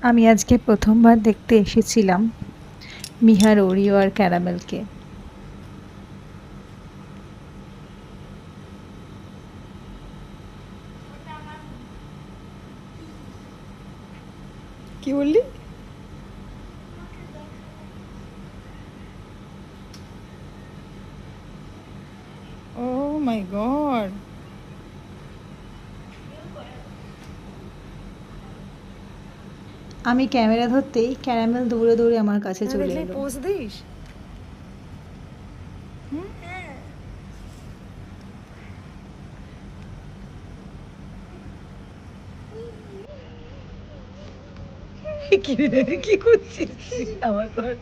আমি আজকে প্রথমবার দেখতে এসেছিলাম মিহার ওরিও আর ক্যারামেলকে। কি বললি? ও মাই গড, আমি ক্যামেরা ধরতেই ক্যারামেল দৌড়ে দৌড়ে আমার কাছে চলে এলো। Pose this. কি করছিস আমার ঘর?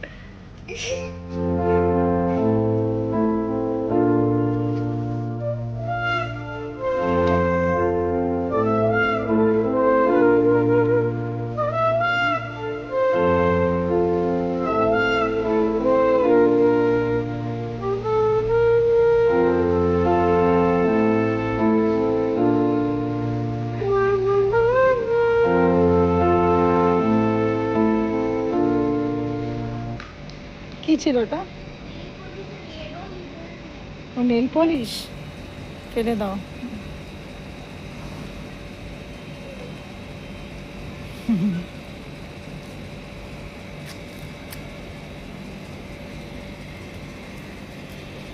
কি ছিল ওটা? ও নেল পলিশ। ফেলে দাও।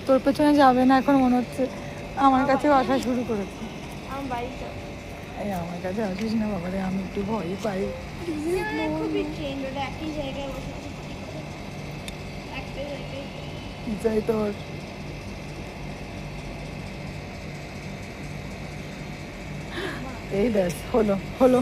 তোর পেছনে যাবে না এখন মনে হচ্ছে। আমার কাছেও আসা শুরু করেছে। এই আমার কাছে আসিস না বাবারে, আমি একটু ভয় পাই। যাই তোর। এই ব্যাস, হলো হলো।